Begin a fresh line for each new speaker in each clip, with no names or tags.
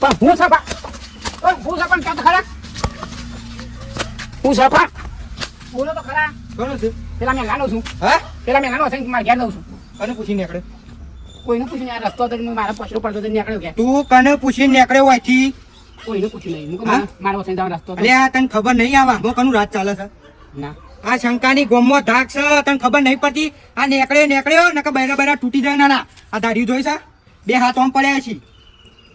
પણ હું સફા હું સફા ક્યાં ખરા હું સફા બોલો તો ખરા
કોણ છે?
પેલા મેં નાનો છું
હા?
પેલા મેં નાનો છે મારે ઘેર જઉં છું
કને પૂછીને નીકળે?
કોઈને પૂછ્યું નહીં આ રસ્તો હતો મારા પછડો પડતો હતો નીકળ્યો કે
તું કને પૂછીને નીકળ્યો હોયથી?
કોઈને પૂછ્યું નહીં
હા?
મારા વસઈ જવાનો રસ્તો હતો
અરે આ તને ખબર નહીં આવા હું કનું રાત ચાલે છે?
ના
આ શંકાની ગોમમાં ધાક છે તને ખબર નહીં પડતી? આ નીકળ્યો નકર બૈરા બૈરા તૂટી જાય ના આ દાઢી જોઈ છે બે હાથ આમ પડ્યા છે.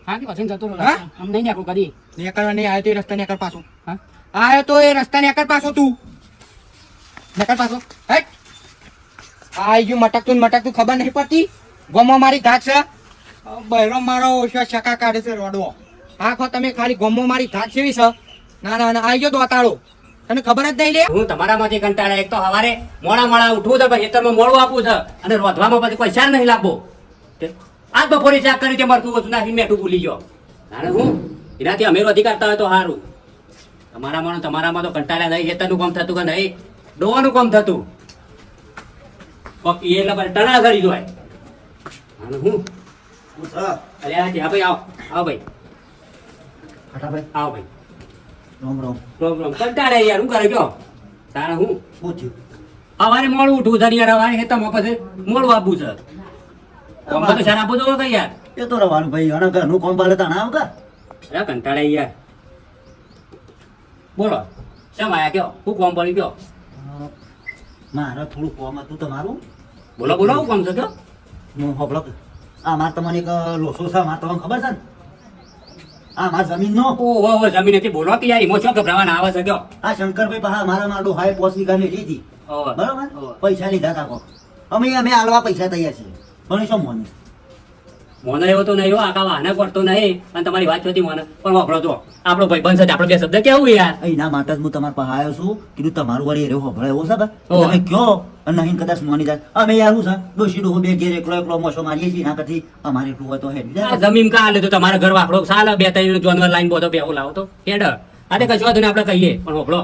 હા કે વસઈ જતો
હા?
આમ નહીં નીકળું કદી
નીકળવા નહીં આવ્યો તો એ રસ્તા નીકળ પાછો.
હા
આવ્યો તો એ રસ્તા નીકળ પાછો તું નીકળ પાછો. હેટ આઈ ગયું મટકતું ને મટકતું ખબર નહીં પડતી? ગોમમાં મારી ધાક છે બૈરો મારો ઓછો છકા કાઢે છે રોડવો. આખો તમે ખાલી ગોમમાં મારી ધાક જેવી છે. ના ના ના આઈ ગયો દોતાળો તને ખબર જ નહીં લે.
હું તમારામાંથી કંટાળ્યા. એક તો સવારે મોડા ઉઠવું છે પછી ખેતરમાં મોડું આપવું છે અને રોધવામાં પછી કોઈ ચાર નહીં લાવવો. આજ બપોરે ચાક કરી તે મરતું ઓછું નાખી મેઠું ભૂલી ગયો. અને હું એનાથી અમે રોધી કાઢતા હોય તો સારું. તમારામાં તો કંટાળ્યા નહીં. ખેતરનું કામ થતું કે નહીં ડોવાનું કામ થતું. પકી એટલે પછી ટણા કરી જોય. અને હું અરે આ ભાઈ આવો ભાઈ આવો ભાઈ
રામ રામ.
પ્રોબ્લેમ કંટાળે યાર હું કરે ગયો તારે હું
શું થયું?
સવારે મોડું ઉઠવું છે યાર. સવારે ખેતરમાં પછી મોડું આપવું છે. આમાં તો શરાબ આપવું તો યાર.
એ તો રવાનું ભાઈ અને ઘરનું કોમ પાલે તાણા આવ કા?
અરે કંટાળે યાર. બોલો શેમ આયા કયો હું કોમ પડી ગયો?
મારે થોડું કોમ હતું તમારું.
બોલો બોલો હું કોમ છે કયો?
હું હોબળો આ માર તમને એક લોસો છે માર તમને ખબર છે ને? આ માર જમીન નો
ઓહો જમીન હતી બોલો કે યાર ઇમોશન ગભરાવાના આવે છે કયો?
આ શંકરભાઈ પાસે મારા મારો હાય પોસ નીકાળી લીધી
ઓહો.
બરોબર
ઓહો.
પૈસા લીધા તા કો અમે આલવા પૈસા તૈયાર છીએ પણ શું મોને
મોને એવો તો નહીં હો આકા વાહને પડતો નહીં અને તમારી વાત જોતી મોને પણ વાપરો તો આપણો ભાઈબંધ છે આપણો બે શબ્દ કેવું યાર.
એના માટે જ હું તમારા પાસે આવ્યો છું કીધું તમારું વળી એરો હોભળે એવો છે
ઓહો.
તમે કયો અને નહીં કદાચ મોની જાય અમે યાર શું છે ડોશી ડોહો બે ઘેર એકલો મોસો મારીએ છીએ એના કરતી અમારે એટલું હોય તો હેડ
આ જમીન કા લે તો તમારા ઘર વાપરો સાલ બે ત્રણ જોનવર લાઈન બોધો બેહો લાવો તો હેડ અરે કશું વાંધો નહીં આપણે કહીએ પણ હોભળો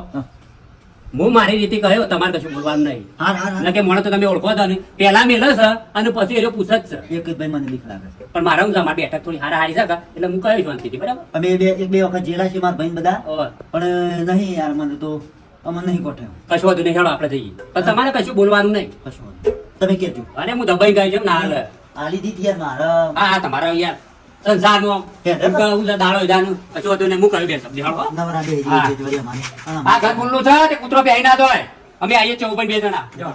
હું મારી રીતે કહ્યો તમારે કશું બોલવાનું નહીં.
હાર હાર હાર.
એટલે કે મને તો તમે ઓળખો છો ને પેલા મેલે છે અને પછી એ પૂછ જ છે.
એક જ ભાઈ મને બીક લાગે છે.
પણ મારા હું છે મારી બેઠક થોડી હારી છે એટલે હું કહ્યું શાંતિથી બરાબર.
અમે એક બે વખત જેલા છે મારા ભાઈ બધા
ઓહ.
પણ નહીં યાર મને તો અમને નહીં કોઠે
કશું વાંધો નહીં હેડો આપણે જઈએ પણ તમારે કશું બોલવાનું નહીં.
કશું વાંધો નહીં. તમે કેજો
અને હું દબાઈ ગઈ છું ના હાલે.
આલી દીધી યાર મારા
હા હા તમારા યાર સંસારમાં હું છે દાડો દાનું કશું વાંધો નહીં હું કહ્યું બે શબ્દ હેડો.
નવરા બે
હા.
જે જોડે અમારે
આ ઘર ખુલ્લું છે તે કૂતરો બેહી ના દોય. અમે આવીએ છીએ પણ બે જણા. જો.